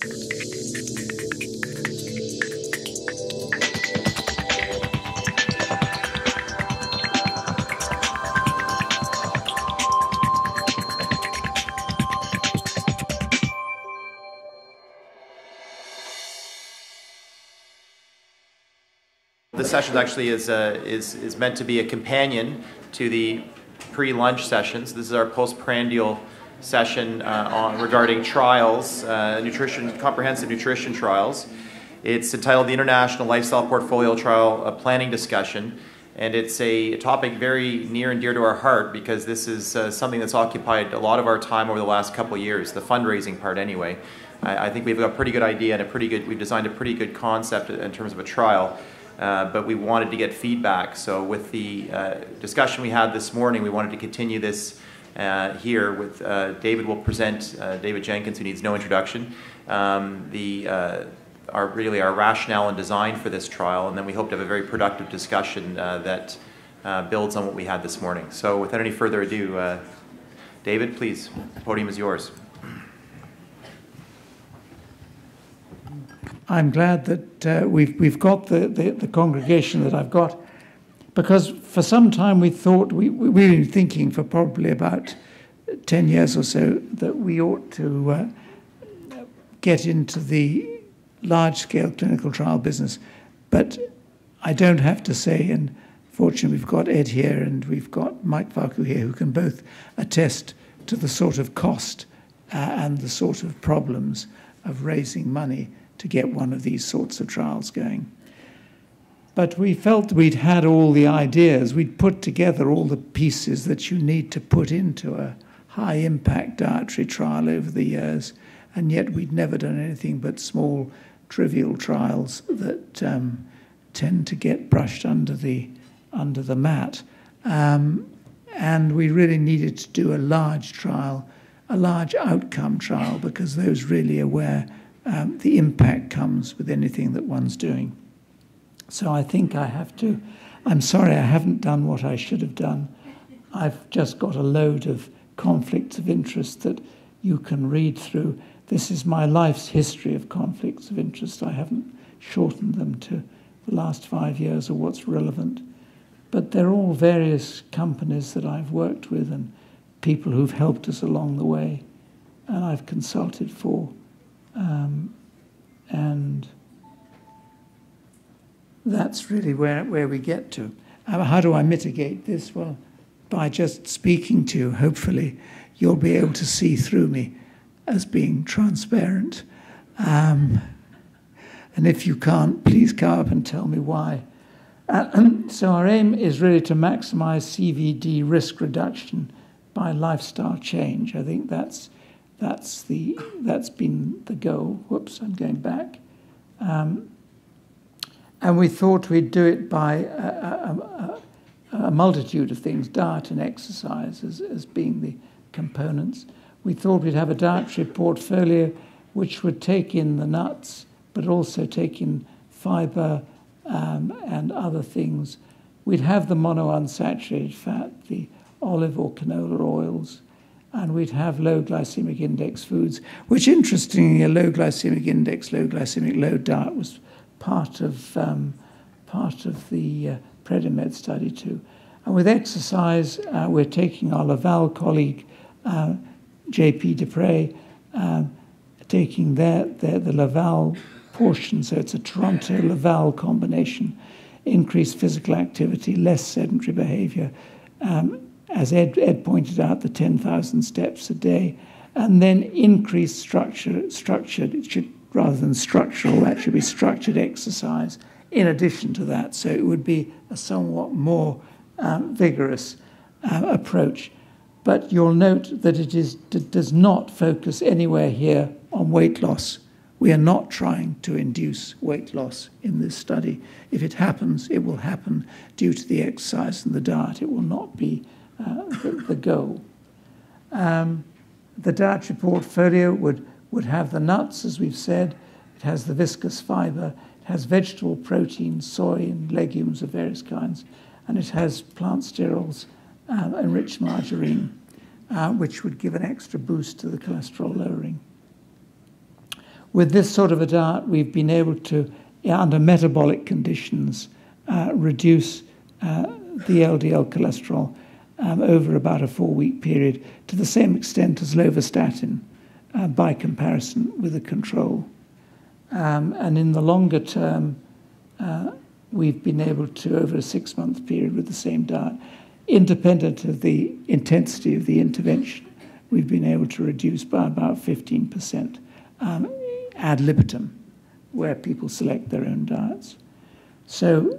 This session actually is meant to be a companion to the pre-lunch sessions. This is our postprandial session regarding trials, comprehensive nutrition trials. It's entitled the International Lifestyle Portfolio Trial Planning Discussion, and it's a topic very near and dear to our heart because this is something that's occupied a lot of our time over the last couple of years, the fundraising part anyway. I think we've got a pretty good idea and we've designed a pretty good concept in terms of a trial. But we wanted to get feedback. So with the discussion we had this morning, we wanted to continue this here with David will present, David Jenkins, who needs no introduction, our rationale and design for this trial, and then we hope to have a very productive discussion that builds on what we had this morning. So without any further ado, David, please, the podium is yours. I'm glad that we've got the congregation that I've got, because for some time we thought, we've been thinking for probably about 10 years or so, that we ought to get into the large-scale clinical trial business. But I don't have to say, and fortunately we've got Ed here and we've got Mike Farkouh here, who can both attest to the sort of cost and the sort of problems of raising money to get one of these sorts of trials going. But we felt we'd had all the ideas, we'd put together all the pieces that you need to put into a high-impact dietary trial over the years, and yet we'd never done anything but small, trivial trials that tend to get brushed under the mat. And we really needed to do a large trial, a large outcome trial, because those really are where the impact comes with anything that one's doing. So I think I'm sorry I haven't done what I should have done. I've just got a load of conflicts of interest that you can read through. This is my life's history of conflicts of interest. I haven't shortened them to the last 5 years or what's relevant. But they're all various companies that I've worked with and people who've helped us along the way and I've consulted for. And that's really where we get to. How do I mitigate this? Well, by just speaking to you, hopefully you'll be able to see through me as being transparent. And if you can't, please come up and tell me why. So our aim is really to maximize CVD risk reduction by lifestyle change. I think that's been the goal. Whoops, I'm going back. And we thought we'd do it by a multitude of things, diet and exercise as being the components. We thought we'd have a dietary portfolio which would take in the nuts, but also take in fiber and other things. We'd have the monounsaturated fat, the olive or canola oils, and we'd have low glycemic index foods, which interestingly, a low glycemic index, low glycemic load diet was part of the Predimed study too. And with exercise, we're taking our Laval colleague, J.P. Dupre, taking the Laval portion, so it's a Toronto-Laval combination, increased physical activity, less sedentary behavior, as Ed pointed out, the 10,000 steps a day, and then increased structured, it should, rather than structural, that should be structured exercise in addition to that. So it would be a somewhat more vigorous approach. But you'll note that it does not focus anywhere here on weight loss. We are not trying to induce weight loss in this study. If it happens, it will happen due to the exercise and the diet. It will not be the goal. The dietary portfolio would have the nuts, as we've said. It has the viscous fiber. It has vegetable protein, soy and legumes of various kinds. And it has plant sterols, enriched margarine, which would give an extra boost to the cholesterol lowering. with this sort of a diet, we've been able to, under metabolic conditions, reduce the LDL cholesterol over about a 4-week period to the same extent as lovastatin by comparison with a control. And in the longer term, we've been able to, over a 6-month period with the same diet, independent of the intensity of the intervention, we've been able to reduce by about 15% ad libitum, where people select their own diets. So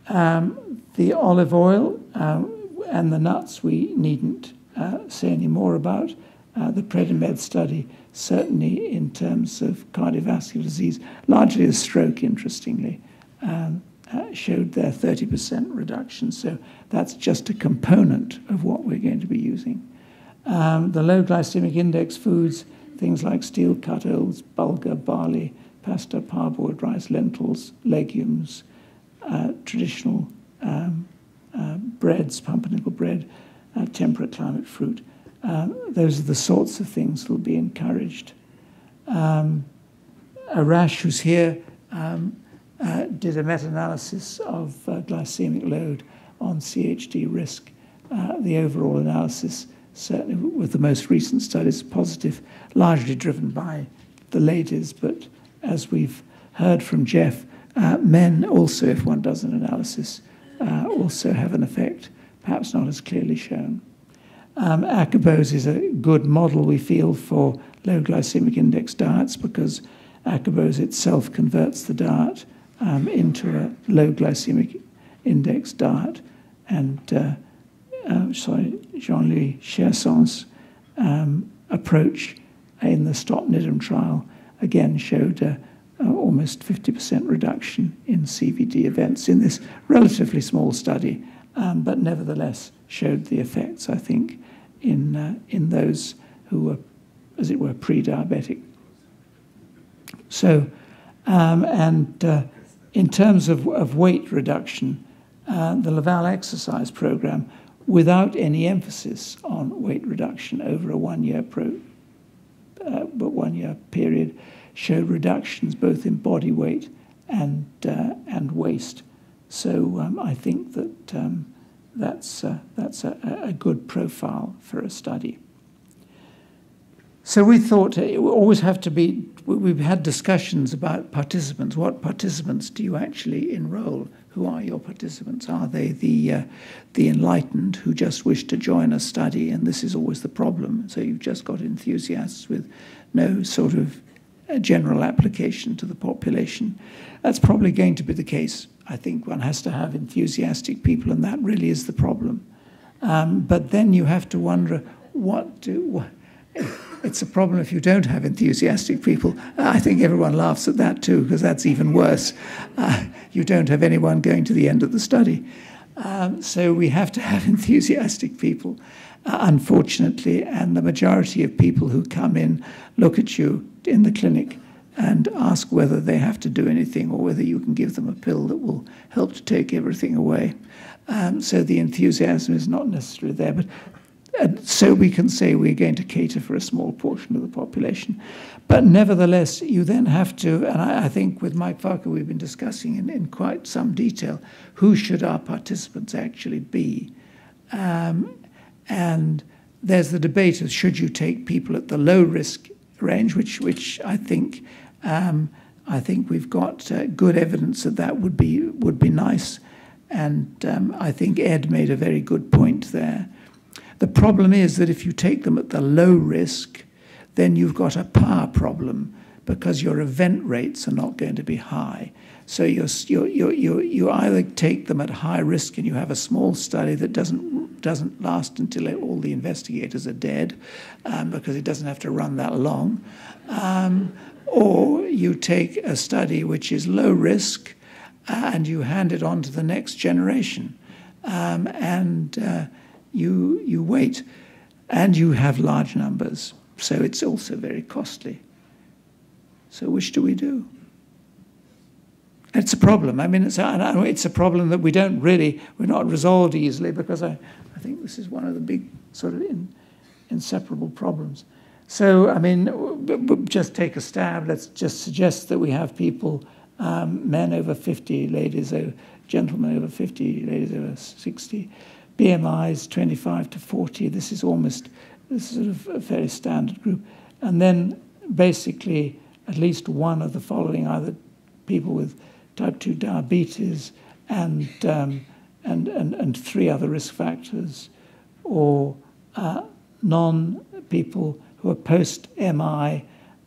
the olive oil and the nuts we needn't say any more about. The Predimed study, certainly in terms of cardiovascular disease, largely a stroke, interestingly, showed their 30% reduction. So that's just a component of what we're going to be using. The low glycemic index foods, things like steel-cut oats, bulgur, barley, pasta, parboiled rice, lentils, legumes, traditional breads, pumpernickel bread, temperate climate fruit. Those are the sorts of things that will be encouraged. Arash, who's here, did a meta-analysis of glycemic load on CHD risk. The overall analysis, certainly with the most recent studies, positive, largely driven by the ladies, but as we've heard from Jeff, men also, if one does an analysis, also have an effect, perhaps not as clearly shown. Acarbose is a good model, we feel, for low glycemic index diets because acarbose itself converts the diet into a low glycemic index diet. And Jean-Louis Cherson's approach in the Stop-Nidam trial again showed almost 50% reduction in CVD events in this relatively small study, but nevertheless showed the effects, I think, in those who were, as it were, pre-diabetic. So, in terms of weight reduction, the Laval exercise program, without any emphasis on weight reduction over a one-year period, showed reductions both in body weight and waist. So I think that that's a good profile for a study. So we thought it would always have to be, we've had discussions about participants. What participants do you actually enroll? Who are your participants? Are they the enlightened who just wish to join a study? And this is always the problem. So you've just got enthusiasts with no sort of general application to the population. That's probably going to be the case. I think one has to have enthusiastic people, and that really is the problem. But then you have to wonder, it's a problem if you don't have enthusiastic people. I think everyone laughs at that too, because that's even worse. You don't have anyone going to the end of the study. So we have to have enthusiastic people, unfortunately, and the majority of people who come in look at you in the clinic and ask whether they have to do anything or whether you can give them a pill that will help to take everything away. So the enthusiasm is not necessarily there, but so we can say we're going to cater for a small portion of the population. But nevertheless, you then have to, and I think with Mike Farkouh we've been discussing in quite some detail, who should our participants actually be? And there's the debate of should you take people at the low risk range, which I think we've got good evidence that would be nice, and I think Ed made a very good point there. The problem is that if you take them at the low risk, then you've got a power problem because your event rates are not going to be high. So you either take them at high risk and you have a small study that doesn't last until all the investigators are dead, because it doesn't have to run that long, or you take a study which is low risk and you hand it on to the next generation, and you wait, and you have large numbers, so it's also very costly. So which do we do? It's a problem. I mean, it's a problem that we're not resolved easily, because I think this is one of the big sort of inseparable problems. So, I mean, just take a stab. Let's just suggest that we have people, men over 50, gentlemen over 50, ladies over 60, BMIs 25 to 40. This is sort of a very standard group. And then basically at least one of the following, either people with type 2 diabetes and 3 other risk factors, or non-people who are post-MI,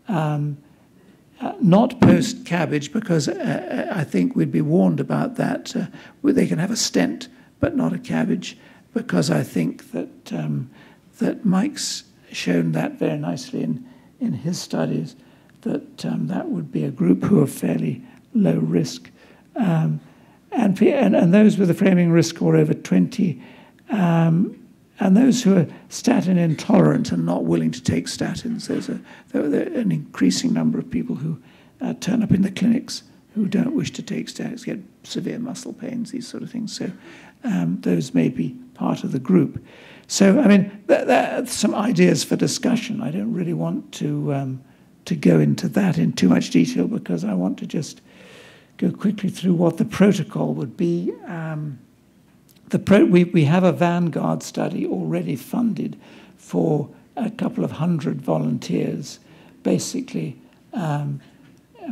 not post-CABG, because I think we'd be warned about that. They can have a stent, but not a CABG, because I think that Mike's shown that very nicely in his studies, that that would be a group who are fairly low risk. And those with a framing risk score over 20, and those who are statin intolerant and not willing to take statins. There's an increasing number of people who turn up in the clinics who don't wish to take statins, get severe muscle pains, these sort of things. So those may be part of the group. So, I mean, there are some ideas for discussion. I don't really want to go into that in too much detail, because I want to just go quickly through what the protocol would be. We have a Vanguard study already funded for a couple of hundred volunteers. Basically,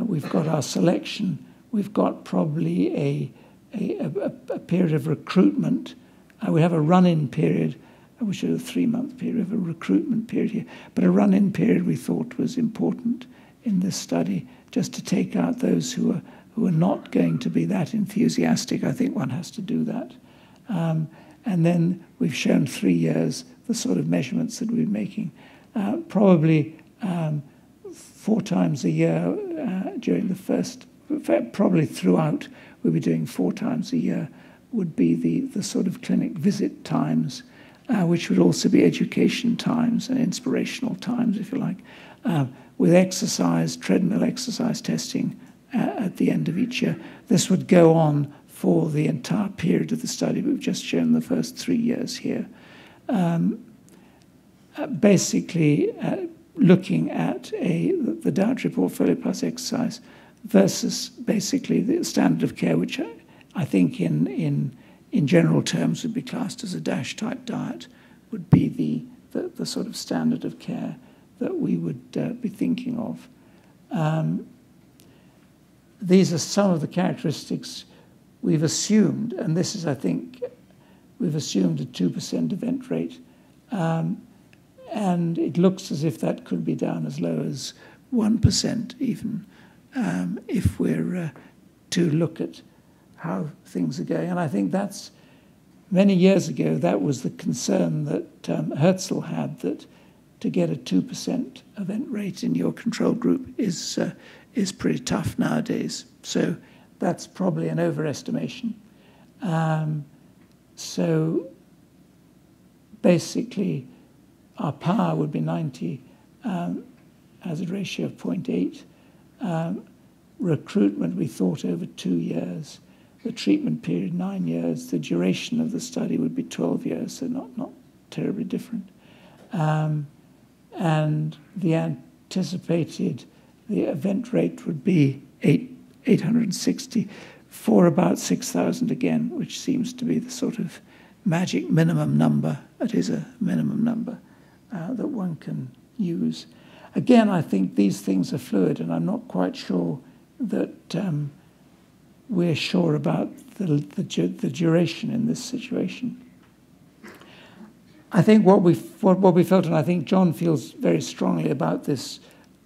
we've got our selection. We've got probably a period of recruitment. We have a run-in period, which is a 3-month period of a recruitment period here. But a run-in period we thought was important in this study, just to take out those who are not going to be that enthusiastic. I think one has to do that. And then we've shown 3 years, the sort of measurements that we're making. Probably 4 times a year during the first, probably throughout, we'll be doing 4 times a year, would be the sort of clinic visit times, which would also be education times and inspirational times, if you like, with exercise, treadmill exercise testing at the end of each year. This would go on for the entire period of the study. We've just shown the first 3 years here. Basically, looking at the dietary portfolio plus exercise versus basically the standard of care, which I think in general terms would be classed as a DASH-type diet, would be the sort of standard of care that we would be thinking of. These are some of the characteristics we've assumed, and this is, I think, we've assumed a 2% event rate. And it looks as if that could be down as low as 1% even, if we're to look at how things are going. And I think that's, many years ago, that was the concern that Herzl had, that to get a 2% event rate in your control group is pretty tough nowadays. So that's probably an overestimation. So basically, our power would be 90, hazard ratio of 0.8. Recruitment, we thought, over 2 years. The treatment period, 9 years. The duration of the study would be 12 years, so not terribly different. And the anticipated, the event rate would be 860 for about 6,000 again, which seems to be the sort of magic minimum number. It is a minimum number that one can use. Again, I think these things are fluid, and I'm not quite sure that we're sure about the duration in this situation. I think what we felt, and I think John feels very strongly about this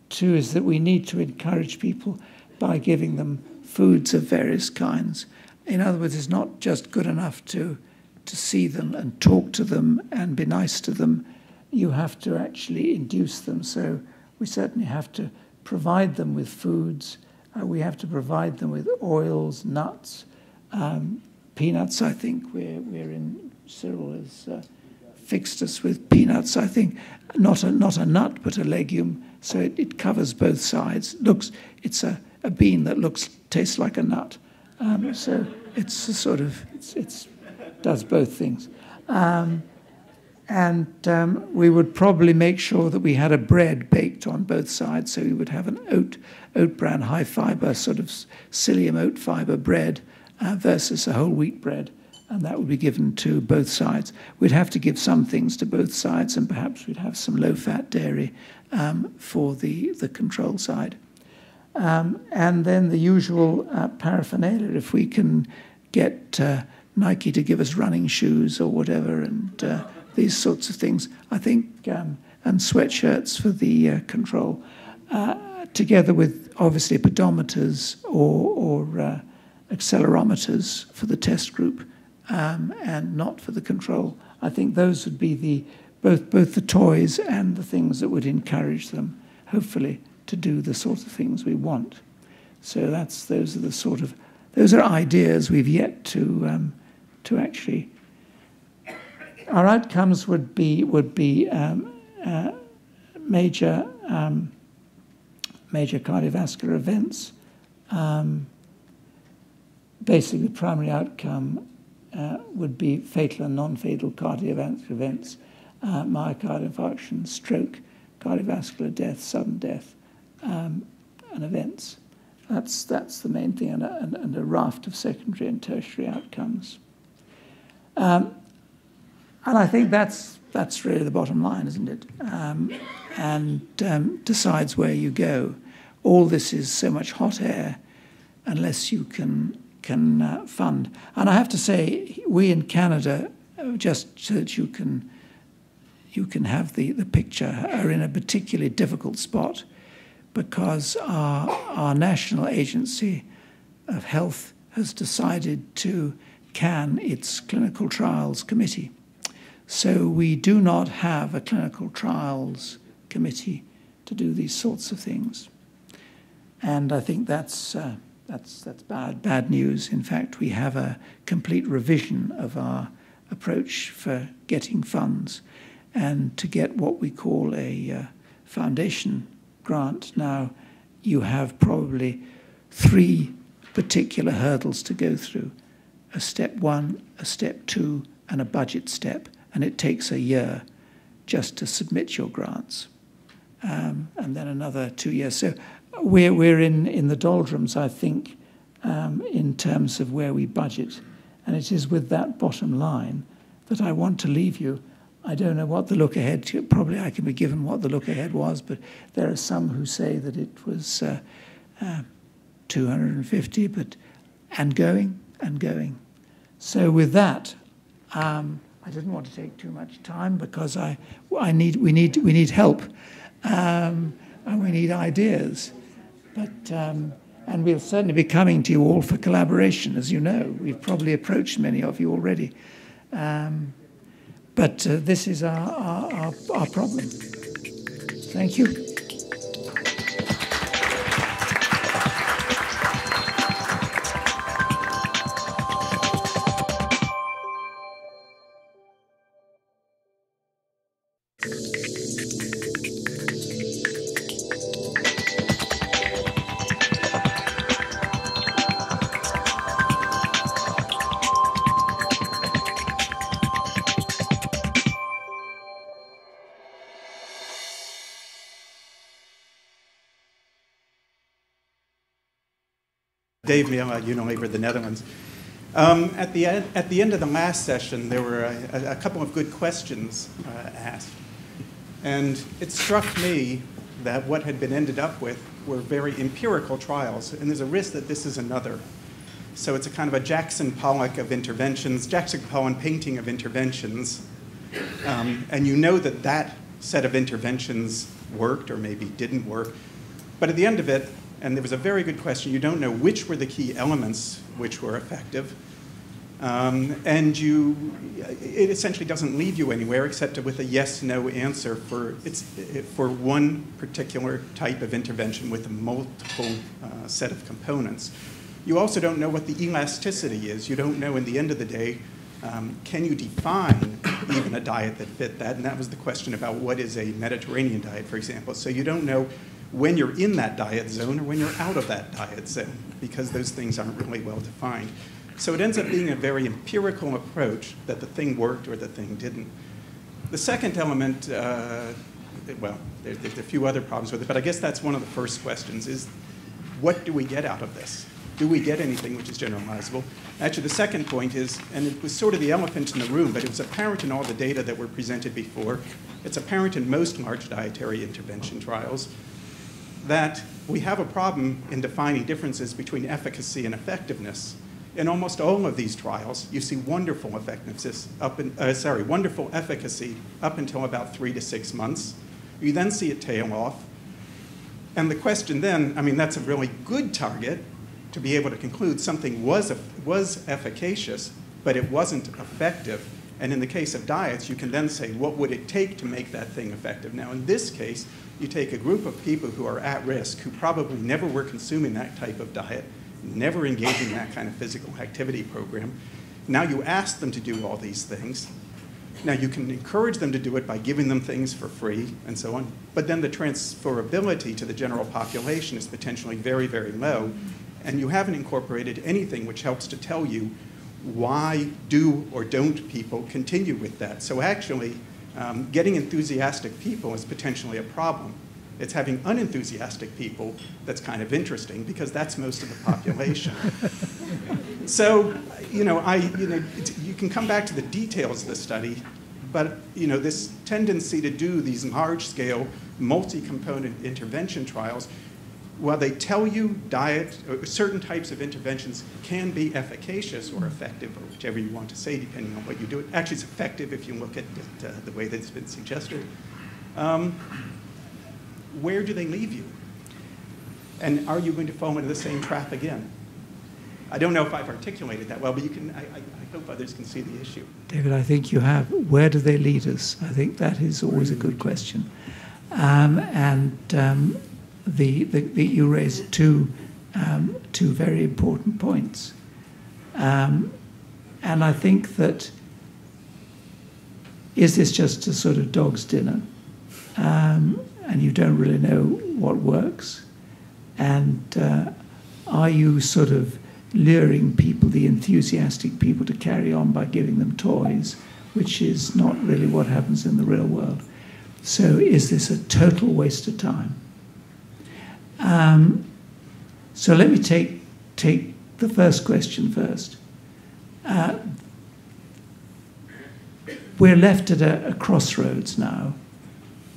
too, is that we need to encourage people by giving them foods of various kinds. In other words, it's not just good enough to see them and talk to them and be nice to them. You have to actually induce them. So we certainly have to provide them with foods. We have to provide them with oils, nuts, peanuts. I think we're in, Cyril has fixed us with peanuts. I think not a nut, but a legume. So it covers both sides. It's a bean that tastes like a nut. So it's a sort of, it does both things. And And we would probably make sure that we had a bread baked on both sides. So we would have an oat bran high fibre, sort of psyllium oat fibre bread versus a whole wheat bread. And that would be given to both sides. We'd have to give some things to both sides, and perhaps we'd have some low-fat dairy for the control side. And then the usual paraphernalia, if we can get Nike to give us running shoes or whatever, and these sorts of things, I think, and sweatshirts for the control, together with obviously pedometers or accelerometers for the test group, and not for the control. I think those would be both the toys and the things that would encourage them, hopefully, to do the sort of things we want. So those are ideas we've yet to actually. Our outcomes would be major cardiovascular events. Basically, the primary outcome would be fatal and non-fatal cardiovascular events, myocardial infarction, stroke, cardiovascular death, sudden death, and events. That's the main thing, and a raft of secondary and tertiary outcomes. And I think that's really the bottom line, isn't it? And decides where you go. All this is so much hot air unless you can fund. And I have to say, we in Canada, just so that you can have the picture, are in a particularly difficult spot because our National Agency of Health has decided to can its clinical trials committee. So we do not have a clinical trials committee to do these sorts of things. And I think that's bad news. In fact, we have a complete revision of our approach for getting funds and to get what we call a foundation grant. Now, you have probably 3 particular hurdles to go through: a step 1, a step 2, and a budget step. And it takes a year just to submit your grants, and then another 2 years. So we're in the doldrums, I think, in terms of where we budget. And it is with that bottom line that I want to leave you. I don't know what the look ahead, probably I can be given what the look ahead was, but there are some who say that it was 250, and going. So with that, I didn't want to take too much time because we need help, and we need ideas. But and we'll certainly be coming to you all for collaboration, as you know. We've probably approached many of you already. But this is our problem. Thank you. Dave Neal, Unilever, the Netherlands. At the end of the last session, there were a couple of good questions asked. And it struck me that what had been ended up with were very empirical trials. And there's a risk that this is another. So it's a kind of a Jackson Pollock of interventions, Jackson Pollock painting of interventions. And you know that that set of interventions worked or maybe didn't work. But at the end of it, and there was a very good question, you don't know which were the key elements which were effective. And it essentially doesn't leave you anywhere except with a yes/no answer for one particular type of intervention with a multiple set of components. You also don't know what the elasticity is. You don't know, in the end of the day, can you define even a diet that fit that? And that was the question about what is a Mediterranean diet, for example. So you don't know when you're in that diet zone or when you're out of that diet zone, because those things aren't really well defined. So it ends up being a very empirical approach that the thing worked or the thing didn't. The second element, well, there's a few other problems with it, but I guess that's one of the first questions is, what do we get out of this? Do we get anything which is generalizable? Actually, the second point is, and it was sort of the elephant in the room, but it was apparent in all the data that were presented before, it's apparent in most large dietary intervention trials, that we have a problem in defining differences between efficacy and effectiveness. In almost all of these trials, you see wonderful effectiveness wonderful efficacy up until about 3 to 6 months. You then see it tail off. And the question then, I mean, that's a really good target to be able to conclude something was efficacious, but it wasn't effective. And in the case of diets, you can then say, what would it take to make that thing effective? Now, in this case, you take a group of people who are at risk, who probably never were consuming that type of diet, never engaging in that kind of physical activity program. Now you ask them to do all these things. Now you can encourage them to do it by giving them things for free and so on, but then the transferability to the general population is potentially very, very low, and you haven't incorporated anything which helps to tell you why do or don't people continue with that. So actually, getting enthusiastic people is potentially a problem. It's having unenthusiastic people that's kind of interesting, because that's most of the population. So, you can come back to the details of the study, but this tendency to do these large-scale, multi-component intervention trials, while they tell you diet, or certain types of interventions can be efficacious or effective, or whichever you want to say, depending on what you do. Actually, it's effective if you look at the way that it's been suggested. Where do they leave you? And are you going to fall into the same trap again? I don't know if I've articulated that well, but I hope others can see the issue. David, I think you have. Where do they lead us? I think that is always a good question. You raised two very important points. And I think that, is this just a sort of dog's dinner? And you don't really know what works? And are you sort of luring people, the enthusiastic people, to carry on by giving them toys, which is not really what happens in the real world? So is this a total waste of time? So let me take the first question first. We're left at a crossroads now,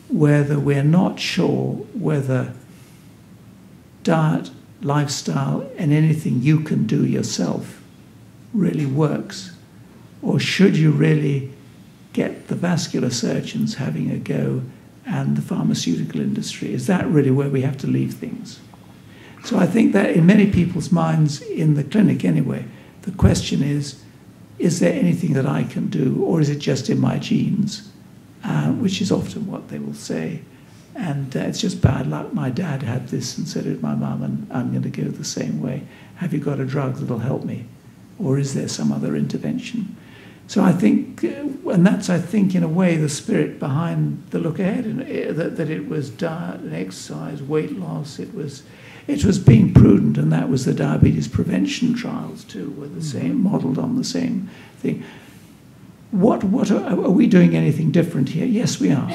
whether we're not sure whether diet, lifestyle, and anything you can do yourself really works, or should you really get the vascular surgeons having a go and the pharmaceutical industry? Is that really where we have to leave things? So I think that in many people's minds, in the clinic anyway, the question is there anything that I can do, or is it just in my genes? Which is often what they will say. And it's just bad luck. My dad had this, and so did my mum, and I'm going to go the same way. Have you got a drug that'll help me? Or is there some other intervention? So I think, and that's, I think, in a way, the spirit behind the look ahead, that it was diet and exercise, weight loss. It was being prudent, and that was the diabetes prevention trials too, were the same, modelled on the same thing. What are we doing anything different here? Yes, we are.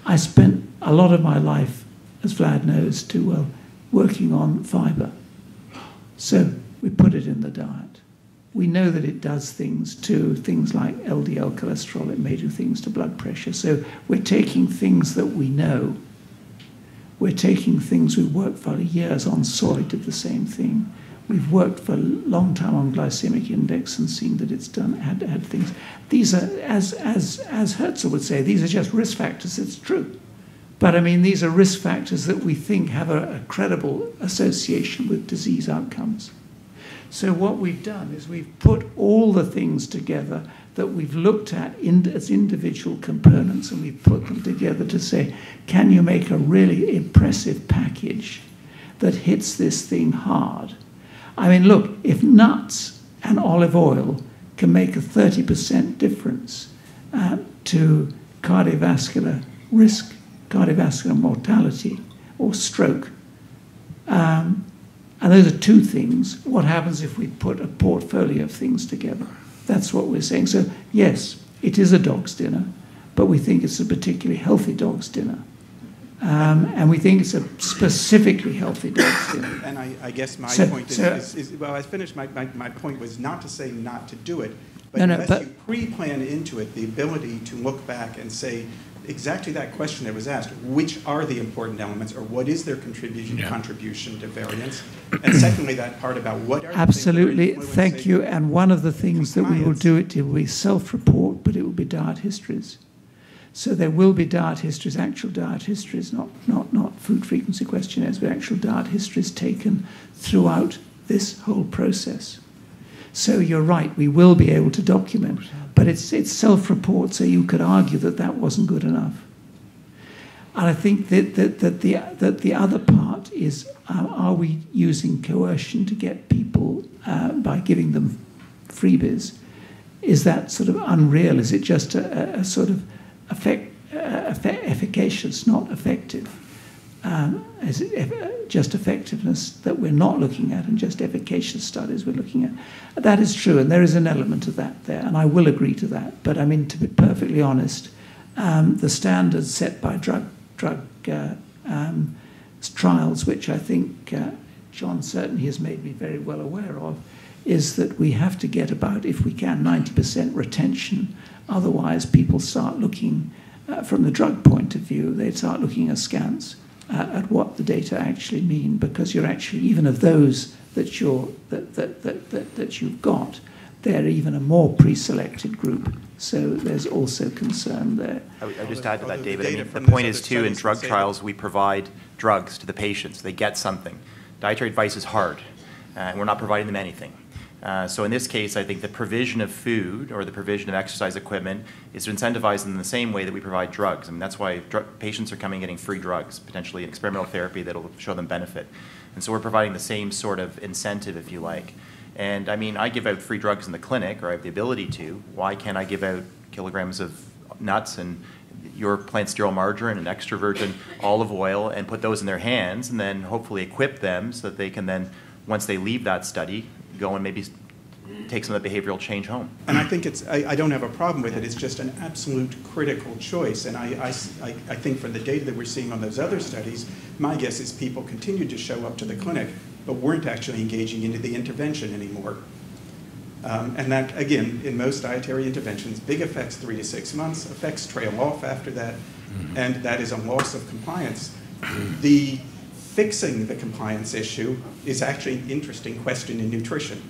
I spent a lot of my life, as Vlad knows too well, working on fibre. So we put it in the diet. We know that it does things to things like LDL cholesterol. It may do things to blood pressure. So we're taking things that we know. We're taking things we've worked for years on. Soy did the same thing. We've worked for a long time on glycemic index and seen that it's had things. These are, as Herzl would say, these are just risk factors. It's true. But I mean, these are risk factors that we think have a credible association with disease outcomes. So what we've done is we've put all the things together that we've looked at as individual components, and we've put them together to say, can you make a really impressive package that hits this thing hard? I mean, look, if nuts and olive oil can make a 30% difference to cardiovascular risk, cardiovascular mortality, or stroke, and those are two things, what happens if we put a portfolio of things together? That's what we're saying. So, yes, it is a dog's dinner, but we think it's a particularly healthy dog's dinner. And we think it's a specifically healthy dog's dinner. And I guess my point is, well, I finished, my point was not to say not to do it, but unless you pre-plan into it the ability to look back and say exactly that question that was asked, which are the important elements, or what is their contribution to variance? And secondly, that part about what are absolutely, thank you. And one of the things that we will do, it will be self-report, but it will be diet histories. So there will be diet histories, actual diet histories, not food frequency questionnaires, but actual diet histories taken throughout this whole process. So you're right, we will be able to document, but it's self-report, so you could argue that that wasn't good enough. And I think that the other part is, are we using coercion to get people by giving them freebies? Is that sort of unreal? Is it just a sort of efficacious, not effective? Is it just effectiveness that we're not looking at, and just efficacious studies we're looking at? That is true, and there is an element of that there, and I will agree to that. But I mean, to be perfectly honest, the standards set by drug trials, which I think John certainly has made me very well aware of, is that we have to get about, if we can, 90% retention. Otherwise, people start looking, from the drug point of view, they start looking askance at what the data actually mean, because you're actually, even of those that you've got, they're even a more pre-selected group. So there's also concern there. I would just add to that, David. I mean, the point is, too, in drug trials, we provide drugs to the patients. They get something. Dietary advice is hard, and we're not providing them anything. So in this case, I think the provision of food or the provision of exercise equipment is to incentivize them in the same way that we provide drugs. I mean, that's why patients are coming getting free drugs, potentially experimental therapy that will show them benefit. And so we're providing the same sort of incentive, if you like. And I mean, I give out free drugs in the clinic, or I have the ability to. Why can't I give out kilograms of nuts and your plant sterile margarine and extra virgin olive oil and put those in their hands, and then hopefully equip them so that they can then, once they leave that study, go and maybe take some of the behavioral change home. And I think I don't have a problem with it. It's just an absolute critical choice. And I think from the data that we're seeing on those other studies, my guess is people continued to show up to the clinic, but weren't actually engaging into the intervention anymore. And that, again, in most dietary interventions, big effects 3 to 6 months, effects trail off after that, and that is a loss of compliance. The fixing the compliance issue is actually an interesting question in nutrition.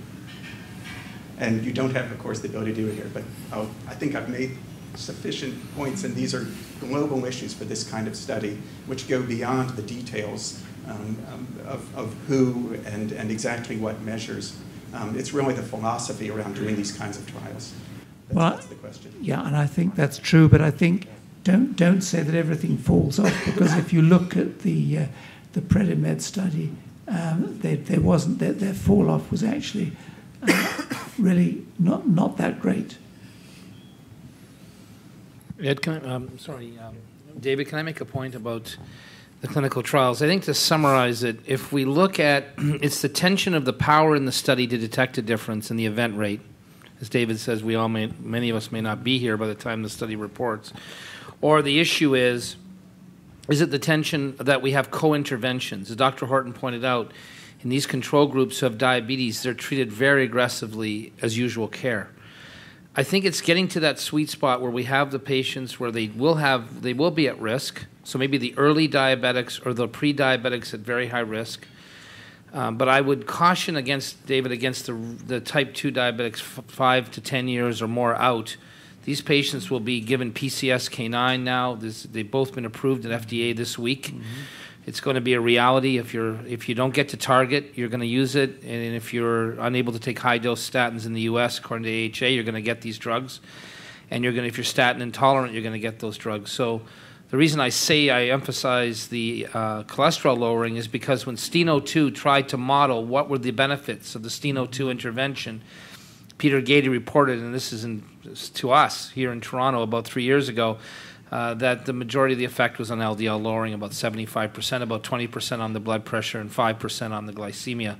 And you don't have, of course, the ability to do it here, but I think I've made sufficient points, and these are global issues for this kind of study, which go beyond the details of who and exactly what measures. It's really the philosophy around doing these kinds of trials. That's the question. Yeah, and I think that's true, but I think don't say that everything falls off, because if you look at the Predimed study, their fall off was actually really not that great. Ed, David, can I make a point about the clinical trials? I think to summarize it, if we look at, it's the tension of the power in the study to detect a difference in the event rate. As David says, many of us may not be here by the time the study reports. Or the issue is it the tension that we have co-interventions? As Dr. Horton pointed out, in these control groups who have diabetes, they're treated very aggressively as usual care. I think it's getting to that sweet spot where we have the patients where they will be at risk. So maybe the early diabetics or the pre-diabetics at very high risk. But I would caution against the type 2 diabetics 5 to 10 years or more out. These patients will be given PCSK9 now. They've both been approved at FDA this week. Mm-hmm. It's going to be a reality. If you don't get to target, you're going to use it. And if you're unable to take high-dose statins in the U.S., according to AHA, you're going to get these drugs. And if you're statin intolerant, you're going to get those drugs. So the reason I emphasize the cholesterol lowering is because when STENO2 tried to model what were the benefits of the STENO2 intervention, Peter Gady reported, and this is to us here in Toronto about 3 years ago, that the majority of the effect was on LDL lowering, about 75%, about 20% on the blood pressure, and 5% on the glycemia.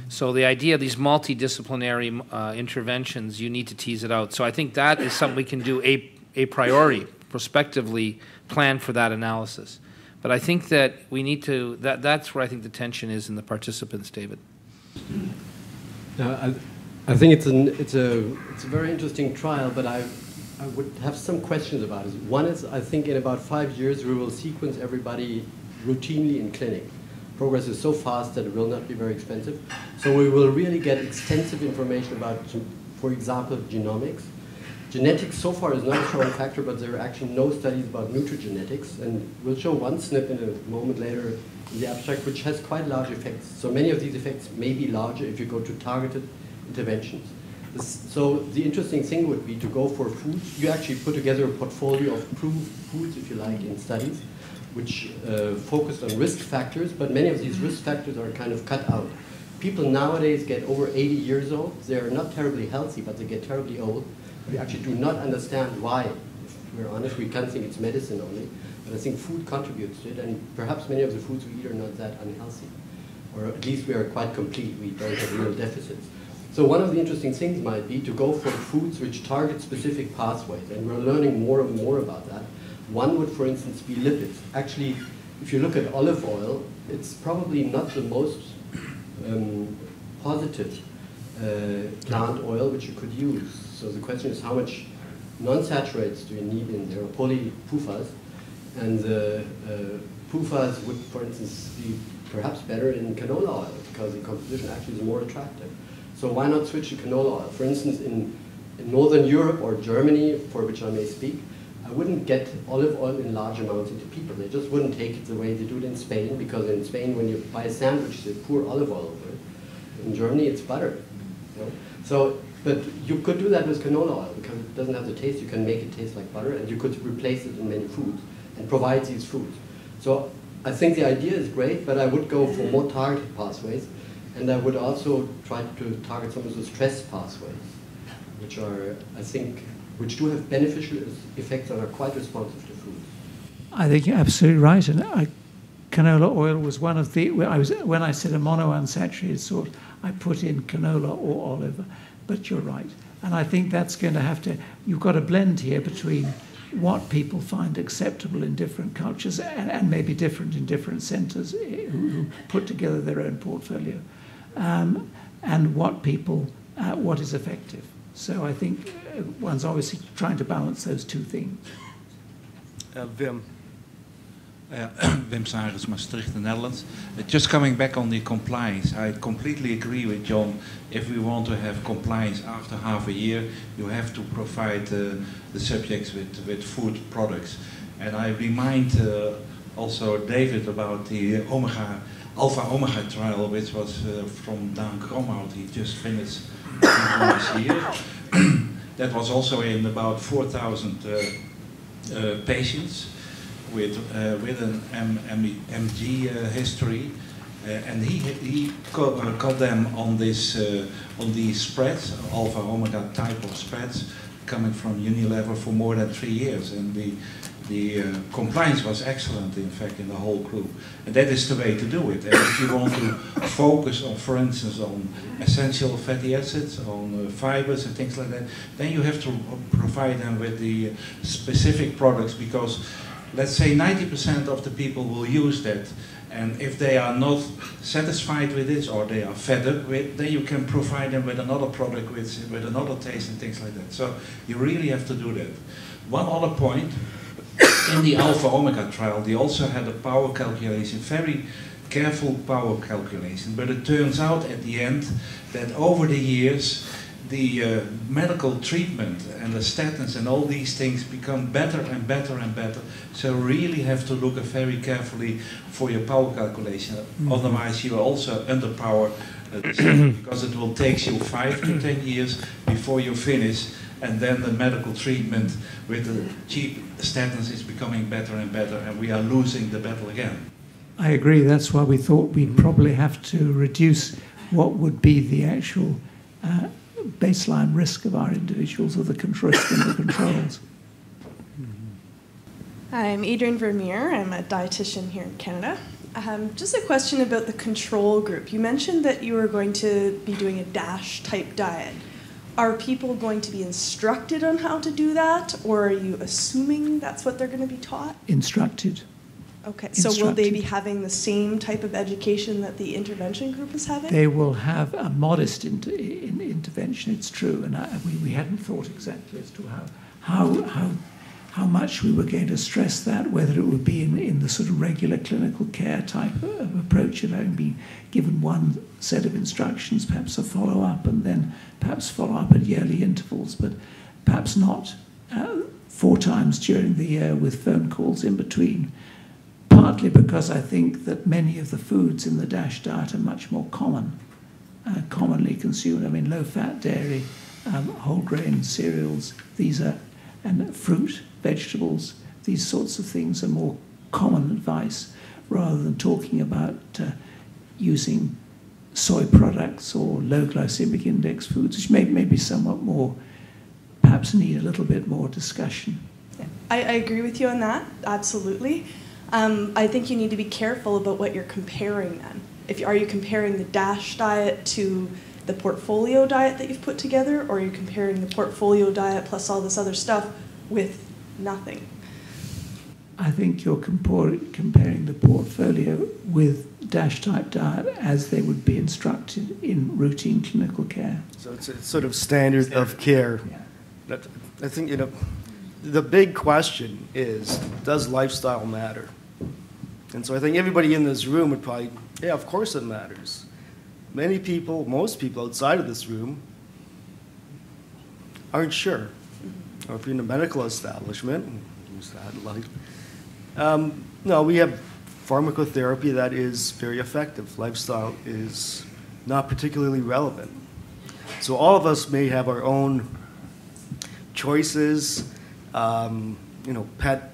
So the idea of these multidisciplinary interventions, you need to tease it out. So I think that is something we can do a priori, prospectively plan for that analysis. But I think that we need to, that's where I think the tension is in the participants, David. I think it's a very interesting trial, but I would have some questions about it. One is, I think in about 5 years we will sequence everybody routinely in clinic. Progress is so fast that it will not be very expensive. So we will really get extensive information about, for example, genomics. Genetics so far is not a showing factor, but there are actually no studies about nutrigenetics. And we'll show one snip in a moment later in the abstract, which has quite large effects. So many of these effects may be larger if you go to targeted interventions. So the interesting thing would be to go for foods. You actually put together a portfolio of proved foods, if you like, in studies, which focused on risk factors, but many of these risk factors are kind of cut out. People nowadays get over 80 years old. They're not terribly healthy, but they get terribly old. We actually do not understand why. If we're honest, we can't think it's medicine only, but I think food contributes to it, and perhaps many of the foods we eat are not that unhealthy. Or at least we are quite complete. We don't have real deficits. So one of the interesting things might be to go for foods which target specific pathways, and we're learning more and more about that. One would, for instance, be lipids. Actually, if you look at olive oil, it's probably not the most positive plant oil which you could use. So the question is, how much non-saturates do you need in there, or polypufas? And the pufas would, for instance, be perhaps better in canola oil, because the composition actually is more attractive. So why not switch to canola oil? For instance, in Northern Europe or Germany, for which I may speak, I wouldn't get olive oil in large amounts into people. They just wouldn't take it the way they do it in Spain, because in Spain, when you buy a sandwich, they pour olive oil over it. In Germany, it's butter. You know? So, but you could do that with canola oil, because it doesn't have the taste. You can make it taste like butter, and you could replace it in many foods and provide these foods. So I think the idea is great, but I would go for more targeted pathways. And I would also try to target some of the stress pathways, which are, I think, which do have beneficial effects and are quite responsive to food. I think you're absolutely right. And canola oil was one of the, when I said a monounsaturated salt, I put in canola or olive, but you're right. And I think that's going to have to, you've got a blend here between what people find acceptable in different cultures and maybe different in different centres who put together their own portfolio. And what people, what is effective. So I think one's obviously trying to balance those two things. Wim. Wim Cyril, Maastricht, the Netherlands. Just coming back on the compliance, I completely agree with John. If we want to have compliance after half a year, you have to provide the subjects with food products. And I remind also David about the Alpha-Omega trial, which was from Dan Kromhout. He just finished last year. That was also in about 4,000 patients with an MG history, and he got them on these spreads, Alpha-Omega type of spreads, coming from Unilever for more than 3 years, and the compliance was excellent, in fact, in the whole group. And that is the way to do it. And if you want to focus on, for instance, on essential fatty acids, on fibers and things like that, then you have to provide them with the specific products, because let's say 90% of the people will use that. And if they are not satisfied with this, or they are fed up with, then you can provide them with another product with another taste and things like that. So you really have to do that. One other point, in the Alpha-Omega trial, they also had a power calculation, very careful power calculation, but it turns out at the end that over the years, the medical treatment and the statins and all these things become better and better and better. So really have to look very carefully for your power calculation. Otherwise you also underpower because it will take you 5 to 10 years before you finish, and then the medical treatment with the cheap statins is becoming better and better, and we are losing the battle again. I agree. That's why we thought we'd probably have to reduce what would be the actual baseline risk of our individuals, or the risk and the controls. I'm Adrienne Vermeer. I'm a dietitian here in Canada. Just a question about the control group. You mentioned that you were going to be doing a DASH type diet. Are people going to be instructed on how to do that, or are you assuming that's what they're going to be taught? Instructed. Okay, so will they be having the same type of education that the intervention group is having? They will have a modest intervention, it's true, and we hadn't thought exactly as to how much we were going to stress that, whether it would be in the sort of regular clinical care type of approach of having been given one set of instructions, perhaps a follow-up, and then perhaps follow-up at yearly intervals, but perhaps not 4 times during the year with phone calls in between. Partly because I think that many of the foods in the DASH diet are much more commonly consumed. I mean, low-fat dairy, whole grain cereals, and fruit, vegetables, these sorts of things are more common advice rather than talking about using soy products or low glycemic index foods, which may be somewhat more, perhaps need a little bit more discussion. Yeah. I agree with you on that, absolutely. I think you need to be careful about what you're comparing then. Are you comparing the DASH diet to the portfolio diet that you've put together, or are you comparing the portfolio diet plus all this other stuff with nothing? I think you're comparing the portfolio with DASH type diet as they would be instructed in routine clinical care. So it's sort of standard of care. Yeah. I think, the big question is, does lifestyle matter? And so I think everybody in this room would probably, yeah, of course it matters. Many people, most people outside of this room aren't sure. Or if you're in a medical establishment, use that like, no, we have pharmacotherapy that is very effective. Lifestyle is not particularly relevant. So all of us may have our own choices, pet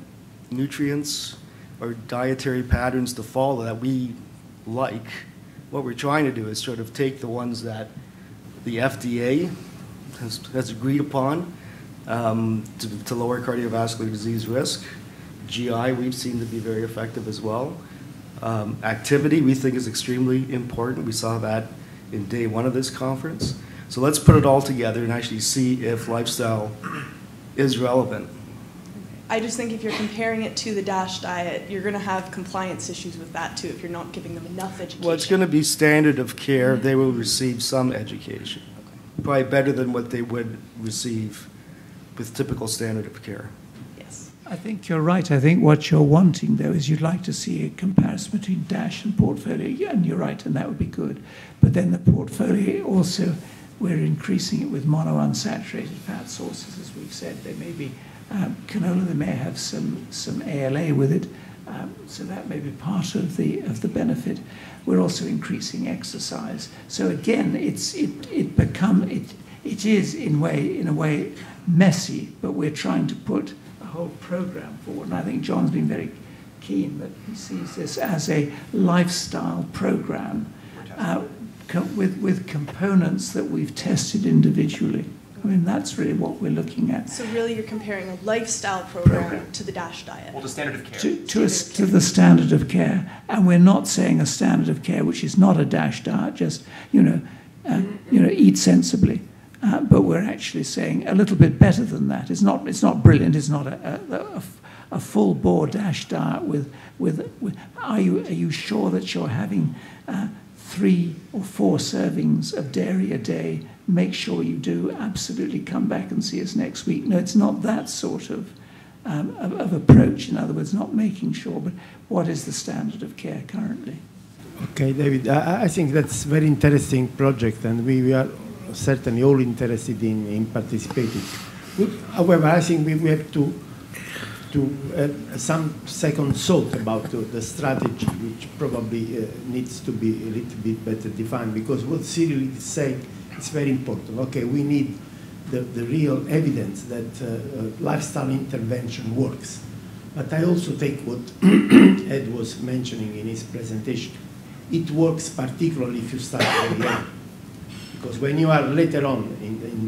nutrients or dietary patterns to follow that we like. What we're trying to do is sort of take the ones that the FDA has agreed upon to lower cardiovascular disease risk. GI, we've seen to be very effective as well. Activity, we think, is extremely important. We saw that in day 1 of this conference. So let's put it all together and actually see if lifestyle is relevant. I just think if you're comparing it to the DASH diet, you're going to have compliance issues with that too if you're not giving them enough education. Well, it's going to be standard of care. They will receive some education, probably better than what they would receive with typical standard of care. Yes. I think you're right. I think what you're wanting, though, is you'd like to see a comparison between DASH and portfolio. Yeah, and you're right, and that would be good. But then the portfolio also, we're increasing it with monounsaturated fat sources, as we've said. They may be canola, they may have some ALA with it, so that may be part of the benefit. We're also increasing exercise. So again, it is in a way messy, but we're trying to put a whole program forward. And I think John's been very keen that he sees this as a lifestyle program with components that we've tested individually. I mean, that's really what we're looking at. So really you're comparing a lifestyle program to the DASH diet? Well, the standard of care. To the standard of care. And we're not saying a standard of care which is not a DASH diet, just, eat sensibly. But we're actually saying a little bit better than that. It's not brilliant. It's not a full bore DASH diet with are you sure that you're having 3 or 4 servings of dairy a day? Make sure you do. Absolutely come back and see us next week. No, it's not that sort of approach. In other words, not making sure, but what is the standard of care currently? Okay, David, I think that's a very interesting project, and we are certainly all interested in participating. However, I think we have to some second thought about the strategy, which probably needs to be a little bit better defined, because what Cyril is saying is very important. Okay, we need the real evidence that lifestyle intervention works. But I also take what Ed was mentioning in his presentation. It works particularly if you start very young. Because when you are later on in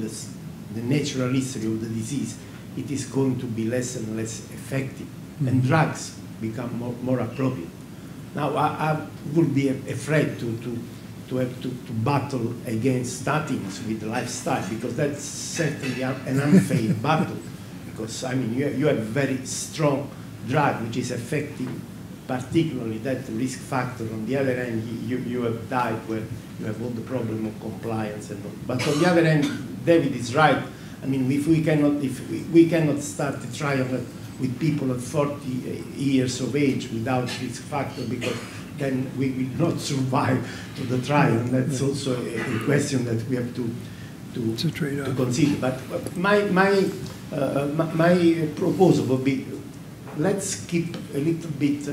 the natural history of the disease, it is going to be less and less effective. and drugs become more appropriate. Now, I would be afraid to have to battle against statins with lifestyle, because that's certainly an unfair battle. Because, I mean, you have a very strong drug which is affecting particularly that risk factor. On the other hand, you have diet where you have all the problem of compliance and all. But on the other hand, David is right. I mean, if we cannot start a trial with people at 40 years of age without risk factor, because then we will not survive to the trial, and that's also a question that we have to consider. But my proposal would be, let's keep a little bit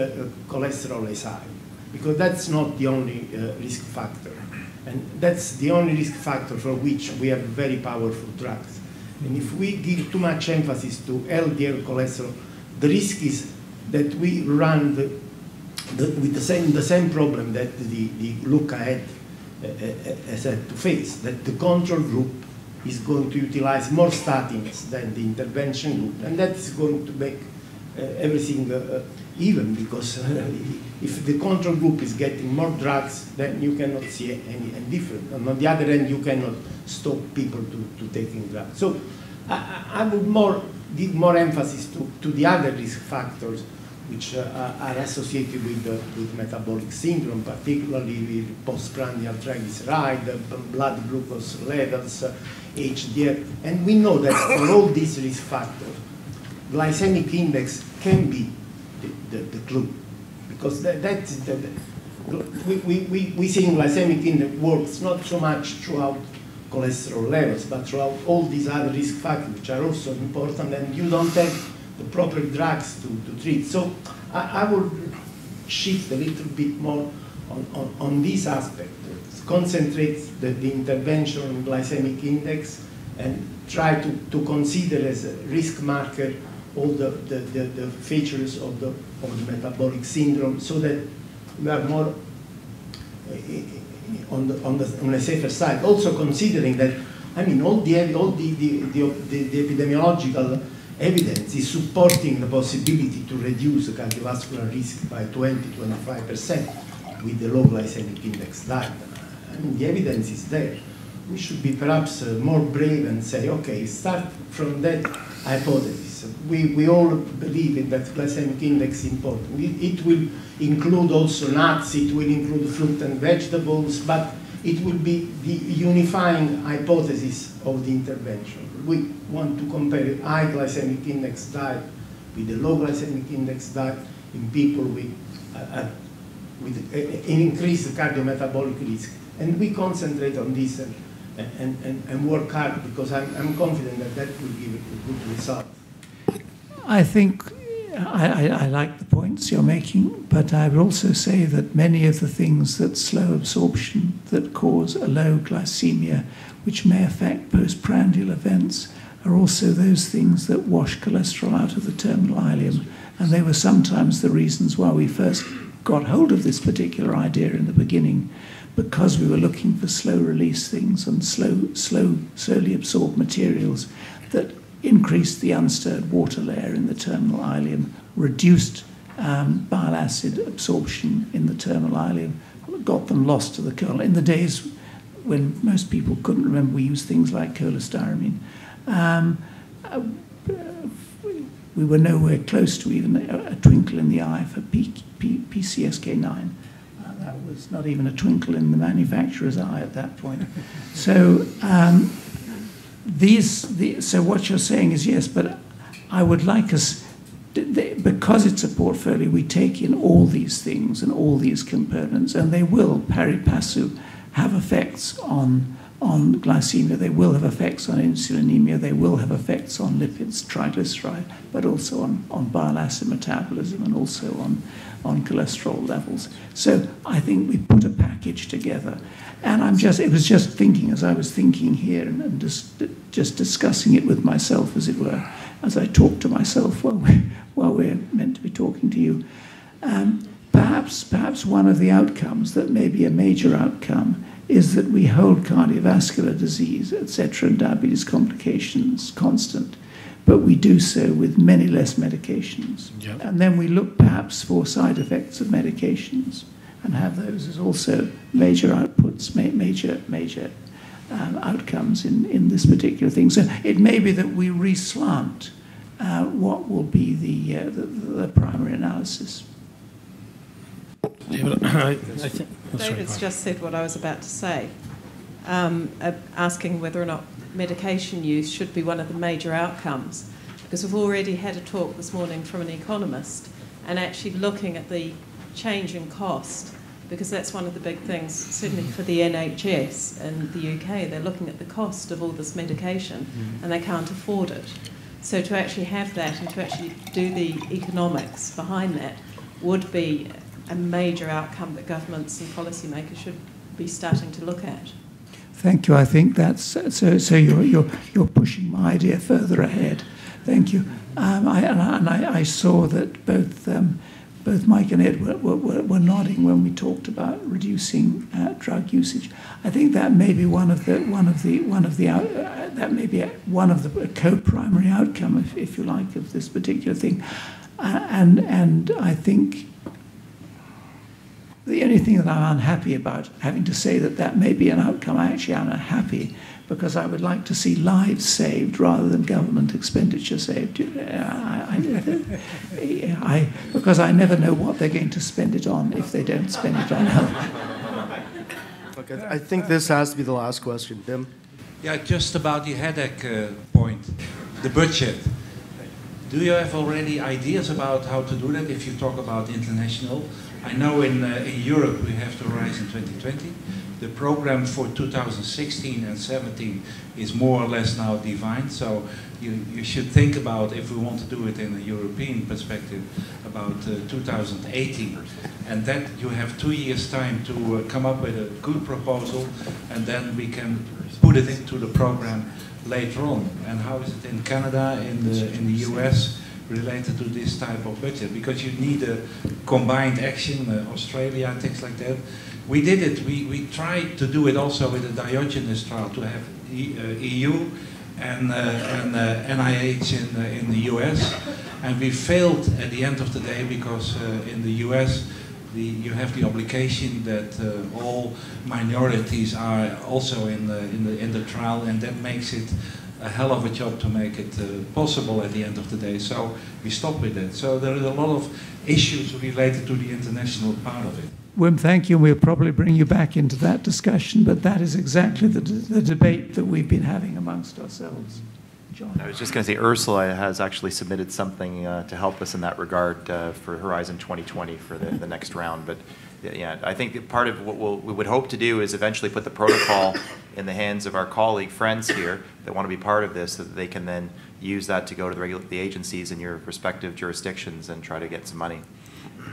cholesterol aside, because that's not the only risk factor. And that's the only risk factor for which we have very powerful drugs. And if we give too much emphasis to LDL cholesterol, the risk is that we run with the same problem that the look ahead has had to face, that the control group is going to utilize more statins than the intervention group, and that is going to make everything even, because if the control group is getting more drugs, then you cannot see any difference. And on the other hand, you cannot stop people to taking drugs. So I would give more emphasis to the other risk factors which are associated with metabolic syndrome, particularly with postprandial triglyceride, blood glucose levels, HDL. And we know that for all these risk factors, glycemic index can be the clue, because we see glycemic index works not so much throughout cholesterol levels, but throughout all these other risk factors, which are also important, and you don't have the proper drugs to treat. So I would shift a little bit more on this aspect, concentrate the intervention on glycemic index, and try to consider as a risk marker all the features of the metabolic syndrome, so that we are more on the safer side. Also considering that, I mean, all the epidemiological evidence is supporting the possibility to reduce the cardiovascular risk by 20–25% with the low glycemic index diet. I mean, the evidence is there. We should be perhaps more brave and say, okay, start from that hypothesis. We all believe in that glycemic index is important. It will include also nuts, it will include fruit and vegetables, but it will be the unifying hypothesis of the intervention. We want to compare a high glycemic index diet with a low glycemic index diet in people with increased cardiometabolic risk. And we concentrate on this and work hard, because I'm confident that will give a good result. I think I like the points you're making, but I would also say that many of the things that slow absorption, that cause a low glycemia, which may affect postprandial events, are also those things that wash cholesterol out of the terminal ileum. And they were sometimes the reasons why we first got hold of this particular idea in the beginning, because we were looking for slow release things and slowly absorbed materials that increased the unstirred water layer in the terminal ileum, reduced bile acid absorption in the terminal ileum, got them lost to the kernel. In the days when most people couldn't remember, we used things like cholestyramine. We were nowhere close to even a twinkle in the eye for PCSK9. That was not even a twinkle in the manufacturer's eye at that point. So so what you're saying is yes, but I would like us, because it's a portfolio, we take in all these things and all these components, and they will, pari passu, have effects on glycemia, they will have effects on insulinemia, they will have effects on lipids, triglyceride, but also on bile acid metabolism and also on cholesterol levels. So I think we put a package together. And it was just thinking as I was thinking here and just discussing it with myself, as it were, as I talk to myself while we're meant to be talking to you. Perhaps one of the outcomes that may be a major outcome is that we hold cardiovascular disease, etc., and diabetes complications constant, but we do so with many less medications. Yep. And then we look perhaps for side effects of medications and have those as also major outputs, major outcomes in this particular thing. So it may be that we reslant what will be the primary analysis. David, I think, David's just said what I was about to say, asking whether or not medication use should be one of the major outcomes, because we've already had a talk this morning from an economist and actually looking at the change in cost, because that's one of the big things, certainly for the NHS in the UK. They're looking at the cost of all this medication and they can't afford it. So to actually have that and to actually do the economics behind that would be a major outcome that governments and policymakers should be starting to look at. Thank you. I think that's so. You're pushing my idea further ahead. Thank you. I saw that both Mike and Ed were nodding when we talked about reducing drug usage. I think that may be one of the co-primary outcome, if you like, of this particular thing. And I think the only thing that I'm unhappy about, having to say that may be an outcome, I actually am unhappy because I would like to see lives saved rather than government expenditure saved. Because I never know what they're going to spend it on if they don't spend it on health. Okay, I think this has to be the last question. Tim? Yeah, just about the headache point, the budget. Do you have already ideas about how to do that if you talk about international? I know in Europe we have the Horizon 2020. The program for 2016 and 17 is more or less now defined. So you should think about, if we want to do it in a European perspective, about 2018. And that you have 2 years' time to come up with a good proposal, and then we can put it into the program later on. And how is it in Canada, in the US, related to this type of budget? Because you need a combined action, Australia, things like that. We did it, we tried to do it also with the Diogenes trial, to have EU and NIH in the US. And we failed at the end of the day because in the US, you have the obligation that all minorities are also in the trial, and that makes it a hell of a job to make it possible at the end of the day. So we stopped with it. So there are a lot of issues related to the international part of it. Wim, thank you. We'll probably bring you back into that discussion, but that is exactly the debate that we've been having amongst ourselves. John? I was just going to say Ursula has actually submitted something to help us in that regard for Horizon 2020 for the next round. But yeah, I think that part of what we would hope to do is eventually put the protocol in the hands of our colleague friends here that want to be part of this, so that they can then use that to go to the agencies in your respective jurisdictions and try to get some money.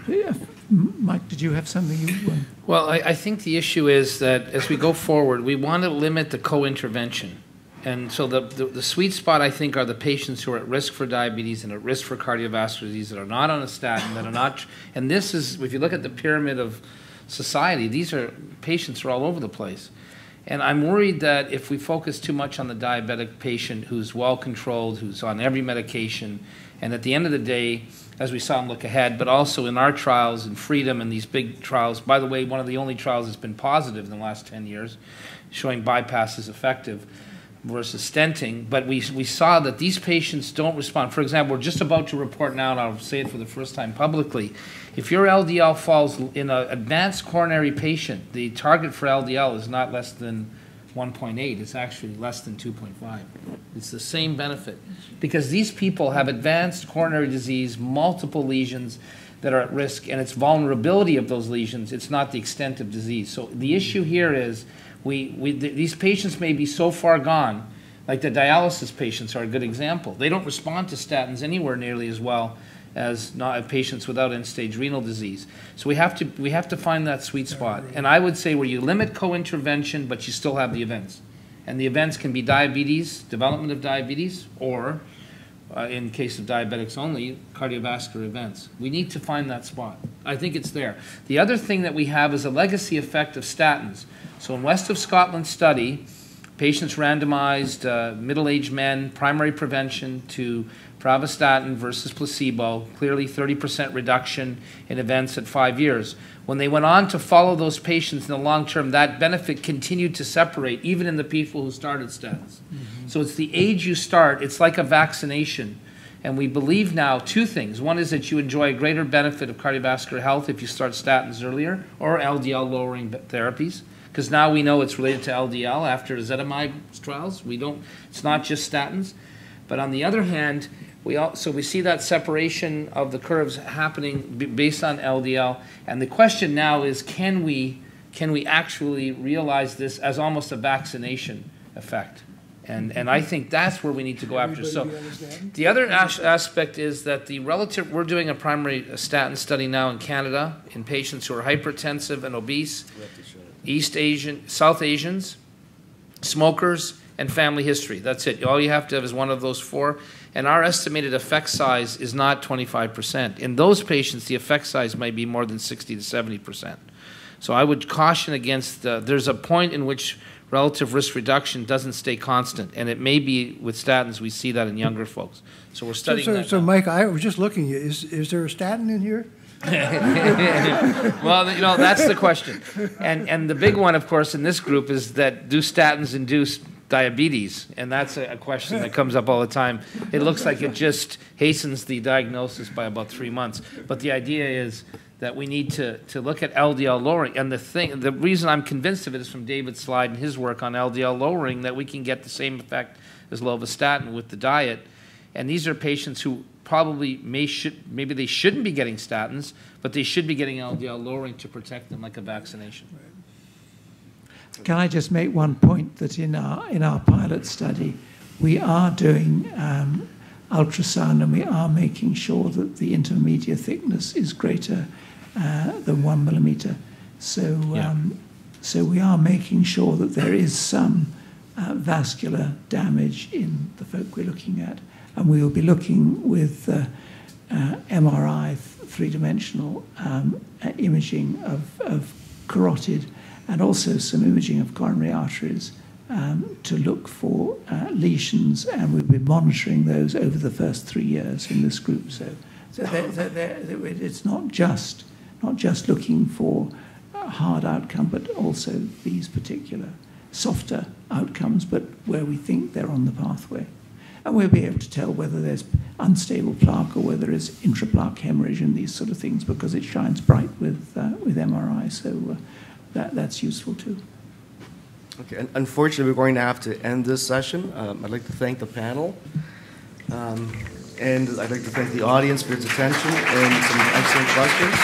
Yeah. Mike, did you have something you want? Well, I think the issue is that as we go forward, we want to limit the co-intervention. And so the sweet spot, I think, are the patients who are at risk for diabetes and at risk for cardiovascular disease that are not on a statin, that are not. And this is, if you look at the pyramid of society, these are patients who are all over the place. And I'm worried that if we focus too much on the diabetic patient who's well controlled, who's on every medication, and at the end of the day, as we saw in Look Ahead, but also in our trials in Freedom and these big trials, by the way, one of the only trials that's been positive in the last 10 years, showing bypass is effective versus stenting, but we saw that these patients don't respond. For example, we're just about to report now, and I'll say it for the first time publicly, if your LDL falls in an advanced coronary patient, the target for LDL is not less than 1.8, it's actually less than 2.5. It's the same benefit, because these people have advanced coronary disease, multiple lesions that are at risk, and it's vulnerability of those lesions, it's not the extent of disease. So the issue here is these patients may be so far gone, like the dialysis patients are a good example. They don't respond to statins anywhere nearly as well as patients without end-stage renal disease. So we have to find that sweet spot. And I would say where you limit co-intervention, but you still have the events. And the events can be diabetes, development of diabetes, or in case of diabetics only, cardiovascular events. We need to find that spot. I think it's there. The other thing that we have is a legacy effect of statins. So in West of Scotland study, patients randomized, middle-aged men, primary prevention to pravastatin versus placebo, clearly 30% reduction in events at 5 years. When they went on to follow those patients in the long term, that benefit continued to separate, even in the people who started statins. So it's the age you start. It's like a vaccination. And we believe now two things. One is that you enjoy a greater benefit of cardiovascular health if you start statins earlier, or LDL-lowering therapies, because now we know it's related to LDL after ezetimibe trials. It's not just statins. But on the other hand, we see that separation of the curves happening based on LDL, and the question now is, can we actually realize this as almost a vaccination effect? And I think that's where we need to go after. So the other aspect is that we're doing a primary statin study now in Canada in patients who are hypertensive and obese, South Asians, smokers, and family history. That's it. All you have to have is one of those four. And our estimated effect size is not 25%. In those patients, the effect size might be more than 60 to 70%. So I would caution against, there's a point in which relative risk reduction doesn't stay constant. And it may be with statins, we see that in younger folks. So we're studying that. So Mike, I was just looking, is there a statin in here? Well, that's the question. And the big one, of course, in this group is that do statins induce diabetes? And that's a question that comes up all the time. It looks like it just hastens the diagnosis by about 3 months. But the idea is that we need to look at LDL lowering. And the reason I'm convinced of it is from David's slide and his work on LDL lowering, that we can get the same effect as lovastatin with the diet. And these are patients who probably maybe they shouldn't be getting statins, but they should be getting LDL lowering to protect them like a vaccination. Can I just make one point that in our pilot study, we are doing ultrasound, and we are making sure that the intermediate thickness is greater than 1 millimeter. So we are making sure that there is some vascular damage in the folk we're looking at, and we will be looking with MRI, three-dimensional imaging of carotid, and also some imaging of coronary arteries to look for lesions, and we'll be monitoring those over the first 3 years in this group. So it's not just looking for a hard outcome, but also these particular softer outcomes, but where we think they're on the pathway. And we'll be able to tell whether there's unstable plaque or whether there's intraplaque hemorrhage and these sort of things, because it shines bright with MRI. So that's useful too. Okay, and unfortunately, we're going to have to end this session. I'd like to thank the panel, and I'd like to thank the audience for its attention and some excellent questions.